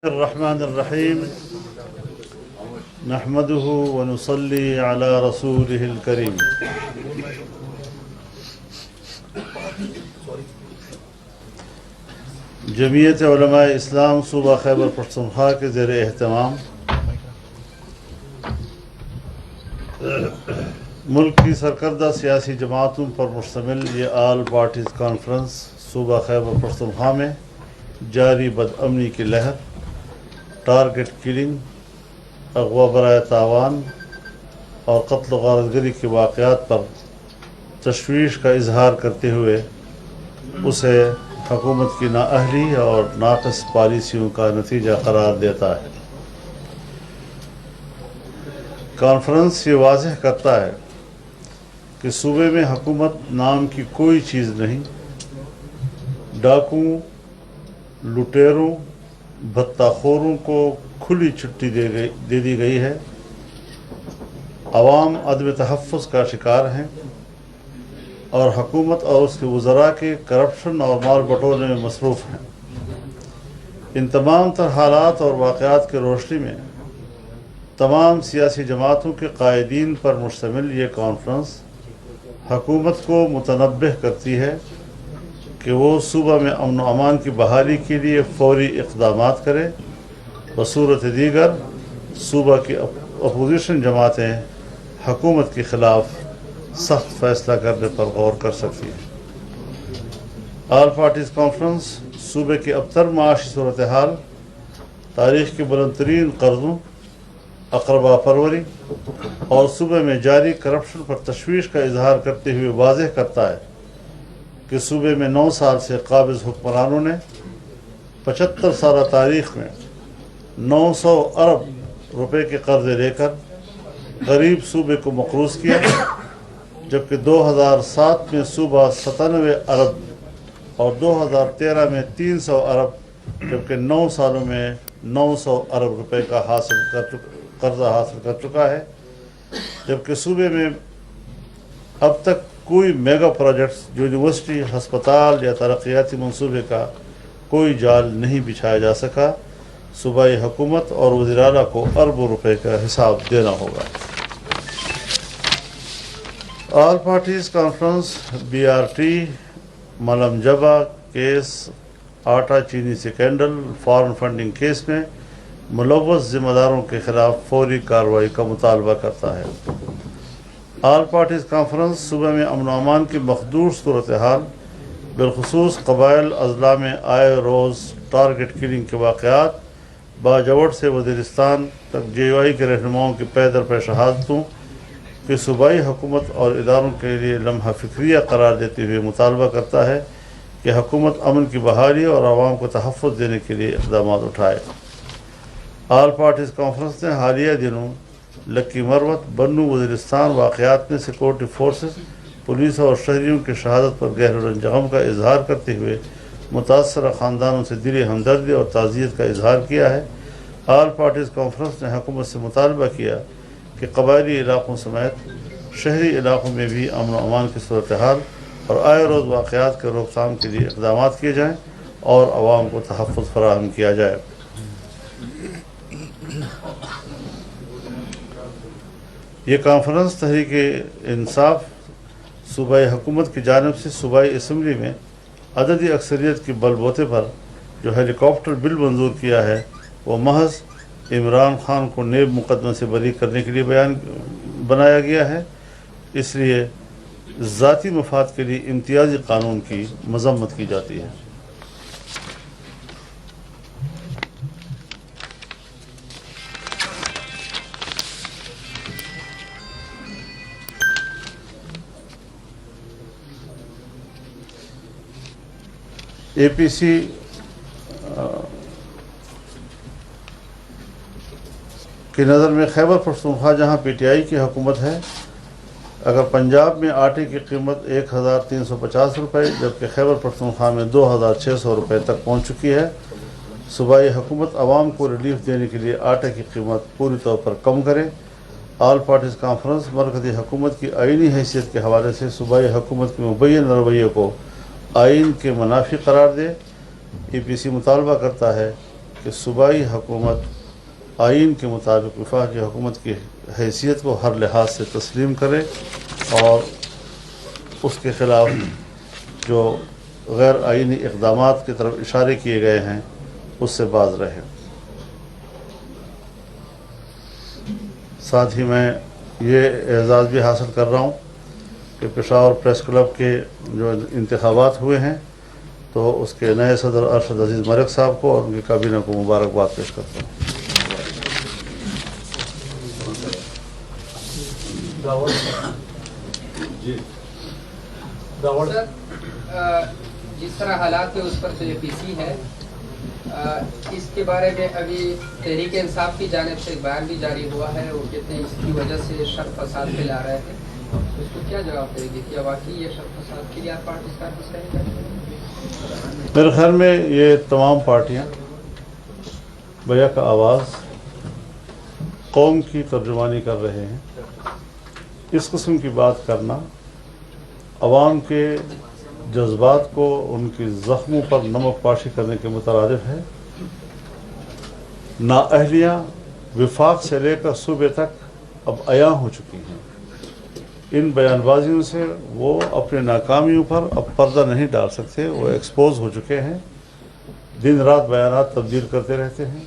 الرحمن الرحیم نحمده ونصلی علی رسوله الکریم جمعیت علماء اسلام صوبہ خیبر پختونخوا کے زیر اہتمام ملک کی سرکردہ سیاسی جماعتوں پر مشتمل یہ آل پارٹیز کانفرنس صوبہ خیبر پختونخوا میں جاری بدامنی کی لہر، ٹارگٹ کلنگ، اغوا برائے تاوان اور قتل و غارت گری کے واقعات پر تشویش کا اظہار کرتے ہوئے اسے حکومت کی نااہلی اور ناقص پالیسیوں کا نتیجہ قرار دیتا ہے۔ کانفرنس یہ واضح کرتا ہے کہ صوبے میں حکومت نام کی کوئی چیز نہیں، ڈاکوؤں، لٹیروں، بھتہ خوروں کو کھلی چھٹی دے دی گئی ہے، عوام عدم تحفظ کا شکار ہیں اور حکومت اور اس کے وزراء کے کرپشن اور مال بٹورنے میں مصروف ہیں۔ ان تمام تر حالات اور واقعات کے روشنی میں تمام سیاسی جماعتوں کے قائدین پر مشتمل یہ کانفرنس حکومت کو متنبہ کرتی ہے کہ وہ صوبہ میں امن و امان کی بحالی کے لیے فوری اقدامات کرے، بصورت دیگر صوبہ کی اپوزیشن جماعتیں حکومت کے خلاف سخت فیصلہ کرنے پر غور کر سکتی ہیں۔ آل پارٹیز کانفرنس صوبے کی ابتر معاشی صورتحال، تاریخ کے بلند ترین قرضوں، اقربا پروری اور صوبے میں جاری کرپشن پر تشویش کا اظہار کرتے ہوئے واضح کرتا ہے کہ صوبے میں 9 سال سے قابض حکمرانوں نے 75 سالہ تاریخ میں 900 ارب روپے کے قرضے لے کر غریب صوبے کو مقروض کیا، جبکہ 2007 میں صوبہ 97 ارب اور 2013 میں 300 ارب، جبکہ 9 سالوں میں 900 ارب روپے کا قرضہ حاصل کر چکا ہے، جبکہ صوبے میں اب تک کوئی میگا پروجیکٹس، یونیورسٹی، ہسپتال یا ترقیاتی منصوبے کا کوئی جال نہیں بچھایا جا سکا۔ صوبائی حکومت اور وزیر اعلیٰ کو اربوں روپے کا حساب دینا ہوگا۔ آل پارٹیز کانفرنس BRT ملم جبہ کیس، آٹا چینی سکینڈل، فارن فنڈنگ کیس میں ملوث ذمہ داروں کے خلاف فوری کارروائی کا مطالبہ کرتا ہے۔ آل پارٹیز کانفرنس صوبہ میں امن و امان کی مخدوش صورتحال، بالخصوص قبائل اضلاع میں آئے روز ٹارگٹ کلنگ کے واقعات، باجوڑ سے وزیرستان تک JOI کے رہنماؤں کی پیدر پیش شہادتوں کہ صوبائی حکومت اور اداروں کے لیے لمحہ فکریہ قرار دیتے ہوئے مطالبہ کرتا ہے کہ حکومت امن کی بحالی اور عوام کو تحفظ دینے کے لیے اقدامات اٹھائے۔ آل پارٹیز کانفرنس نے حالیہ دنوں لکی مروت، بنو، وزیرستان واقعات میں سیکورٹی فورسز، پولیس اور شہریوں کی شہادت پر گہرے رنج غم کا اظہار کرتے ہوئے متاثرہ خاندانوں سے دلی ہمدردی اور تعزیت کا اظہار کیا ہے۔ آل پارٹیز کانفرنس نے حکومت سے مطالبہ کیا کہ قبائلی علاقوں سمیت شہری علاقوں میں بھی امن و امان کی صورتحال اور آئے روز واقعات کے روک تھام کے لیے اقدامات کیے جائیں اور عوام کو تحفظ فراہم کیا جائے۔ یہ کانفرنس تحریک انصاف صوبائی حکومت کی جانب سے صوبائی اسمبلی میں عددی اکثریت کی بل بوتے پر جو ہیلی کاپٹر بل منظور کیا ہے، وہ محض عمران خان کو نیب مقدمے سے بری کرنے کے لیے بنایا گیا ہے، اس لیے ذاتی مفاد کے لیے امتیازی قانون کی مذمت کی جاتی ہے۔ APC کی نظر میں خیبر پختونخوا جہاں PTI کی حکومت ہے، اگر پنجاب میں آٹے کی قیمت 1350 روپے جبکہ خیبر پختونخوا میں 2600 روپے تک پہنچ چکی ہے، صوبائی حکومت عوام کو ریلیف دینے کے لیے آٹے کی قیمت پوری طور پر کم کرے۔ آل پارٹیز کانفرنس مرکزی حکومت کی آئینی حیثیت کے حوالے سے صوبائی حکومت کے مبینہ رویے کو آئین کے منافی قرار دے۔ APC مطالبہ کرتا ہے کہ صوبائی حکومت آئین کے مطابق وفاقی حکومت کی حیثیت کو ہر لحاظ سے تسلیم کرے اور اس کے خلاف جو غیر آئینی اقدامات کی طرف اشارے کیے گئے ہیں اس سے باز رہے۔ ساتھ ہی میں یہ اعزاز بھی حاصل کر رہا ہوں کہ پشاور پریس کلب کے جو انتخابات ہوئے ہیں تو اس کے نئے صدر ارشد عزیز مرک صاحب کو اور ان کی کابینہ کو مبارکباد پیش کرتا ہوں۔ جس طرح حالات ہے اس پر تو پی سی ہے، اس کے بارے میں ابھی تحریک انصاف کی جانب سے ایک بیان بھی جاری ہوا ہے، وہ کہتے ہیں اس کی وجہ سے شر فساد پھیلا رہے ہیں، اس کو کیا جواب دے گی؟ کیا واقعی یہ شر فساد کے لیے آپ پارٹی اس کا حصہ نہیں کرتے؟ میرے خیال میں یہ تمام پارٹیاں بیک آواز قوم کی ترجمانی کر رہے ہیں۔ اس قسم کی بات کرنا عوام کے جذبات کو ان کی زخموں پر نمک پاشی کرنے کے مترادف ہے۔ نااہلیاں وفاق سے لے کر صوبے تک اب عیاں ہو چکی ہیں۔ ان بیان بازیوں سے وہ اپنے ناکامیوں پر اب پردہ نہیں ڈال سکتے، وہ ایکسپوز ہو چکے ہیں۔ دن رات بیانات تبدیل کرتے رہتے ہیں،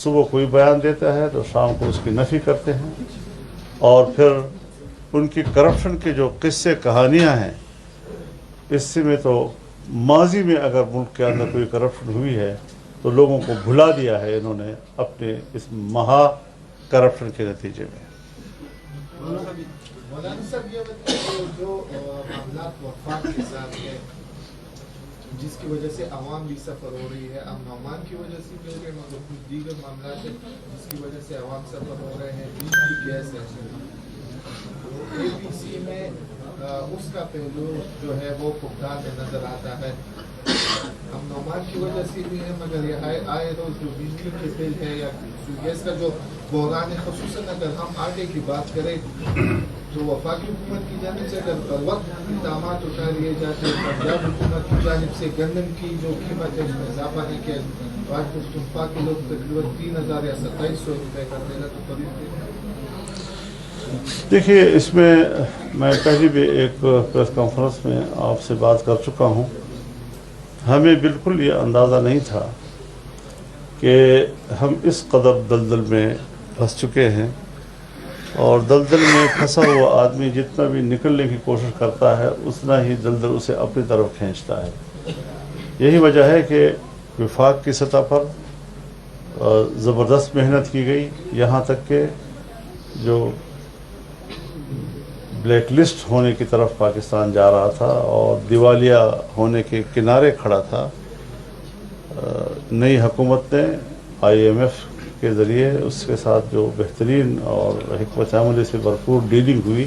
صبح کوئی بیان دیتا ہے تو شام کو اس کی نفی کرتے ہیں، اور پھر ان کی کرپشن کے جو قصے کہانیاں ہیں، اس سے میں تو ماضی میں اگر ملک کے اندر کوئی کرپشن ہوئی ہے تو لوگوں کو بھلا دیا ہے انہوں نے اپنے اس مہا کرپشن کے نتیجے میں۔ مولانا صاحب یہ بتائیے جو معاملات وفاق کے ساتھ ہے جس کی وجہ سے عوام بھی سفر ہو رہی ہے، اب نعمان کی وجہ سے بھی ہو رہے ہیں مگر کچھ دیگر معاملات ہیں جس کی وجہ سے عوام سفر ہو رہے ہیں، بیچ کی گیس ہے، اے پی سی میں اس کا پہلو جو ہے وہ فقدان میں نظر آتا ہے۔ ہم نعمان کی وجہ سے بھی ہے مگر یہ آئے روز جو بجلی کے بل ہے یا گیس کا جو بحران ہے، خصوصاً اگر ہم آٹے کی بات کریں تو وفاقی حکومت کی جانب سے اگر بر وقت اقدامات اٹھا لیے جاتے ہیں، پنجاب حکومت کی جانب سے گندم کی جو قیمت ہے اس میں اضافہ نہیں کیا، آج پختونخوا کے لوگ تقریباً 3000 یا 2700 روپے کا دینا تو خرید۔ دیکھیے، اس میں پہلے بھی ایک پریس کانفرنس میں آپ سے بات کر چکا ہوں، ہمیں بالکل یہ اندازہ نہیں تھا کہ ہم اس قدر دلدل میں پھنس چکے ہیں، اور دلدل میں پھنسا ہوا آدمی جتنا بھی نکلنے کی کوشش کرتا ہے اتنا ہی دلدل اسے اپنی طرف کھینچتا ہے۔ یہی وجہ ہے کہ وفاق کی سطح پر زبردست محنت کی گئی، یہاں تک کہ جو بلیک لسٹ ہونے کی طرف پاکستان جا رہا تھا اور دیوالیہ ہونے کے کنارے کھڑا تھا، نئی حکومت نے IMF کے ذریعے اس کے ساتھ جو بہترین اور حکمت عملی سے بھرپور ڈیلنگ ہوئی،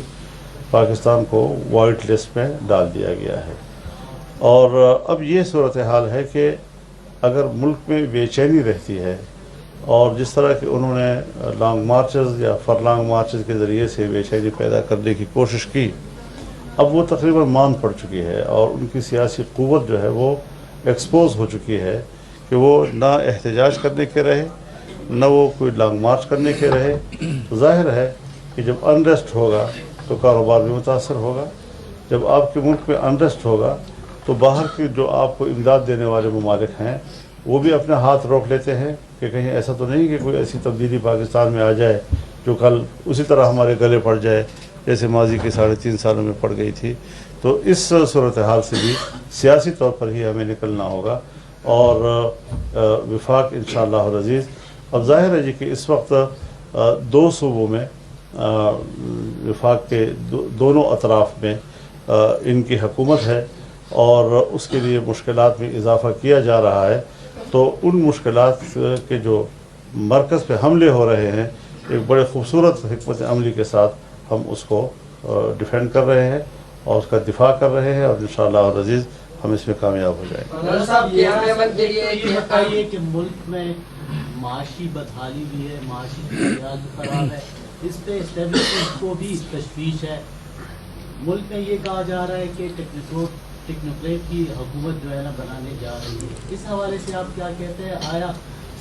پاکستان کو وائٹ لسٹ میں ڈال دیا گیا ہے۔ اور اب یہ صورتحال ہے کہ اگر ملک میں بے چینی رہتی ہے، اور جس طرح کہ انہوں نے لانگ مارچز یا فرلانگ مارچز کے ذریعے سے بے چینی پیدا کرنے کی کوشش کی، اب وہ تقریباً مان پڑ چکی ہے اور ان کی سیاسی قوت جو ہے وہ ایکسپوز ہو چکی ہے کہ وہ نہ احتجاج کرنے کے رہے، نہ وہ کوئی لانگ مارچ کرنے کے رہے۔ تو ظاہر ہے کہ جب انریسٹ ہوگا تو کاروبار بھی متاثر ہوگا، جب آپ کے ملک میں انریسٹ ہوگا تو باہر کی جو آپ کو امداد دینے والے ممالک ہیں وہ بھی اپنے ہاتھ روک لیتے ہیں کہ کہیں ایسا تو نہیں کہ کوئی ایسی تبدیلی پاکستان میں آ جائے جو کل اسی طرح ہمارے گلے پڑ جائے جیسے ماضی کے 3.5 سالوں میں پڑ گئی تھی۔ تو اس صورتحال سے بھی سیاسی طور پر ہی ہمیں نکلنا ہوگا، اور وفاق انشاءاللہ العزیز، اب ظاہر ہے جی کہ اس وقت 2 صوبوں میں وفاق کے دونوں اطراف میں ان کی حکومت ہے اور اس کے لیے مشکلات میں اضافہ کیا جا رہا ہے۔ تو ان مشکلات کے جو مرکز پہ حملے ہو رہے ہیں، ایک بڑے خوبصورت حکمت عملی کے ساتھ ہم اس کو ڈیفینڈ کر رہے ہیں اور اس کا دفاع کر رہے ہیں، اور انشاءاللہ العزیز ہم اس میں کامیاب ہو جائیں گے۔ یہ بتائیے کہ ملک میں معاشی بدحالی بھی ہے، معاشی صورتحال بھی خراب ہے، اس پہ اسٹیبلشمنٹ کو بھی تشویش ہے۔ ملک میں یہ کہا جا رہا ہے کہ ٹیکنوکریٹ کی حکومت جو ہے نا بنانے جا رہی ہے، اس حوالے سے آپ کیا کہتے ہیں؟ آیا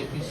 APC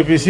APC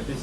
APC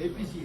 APC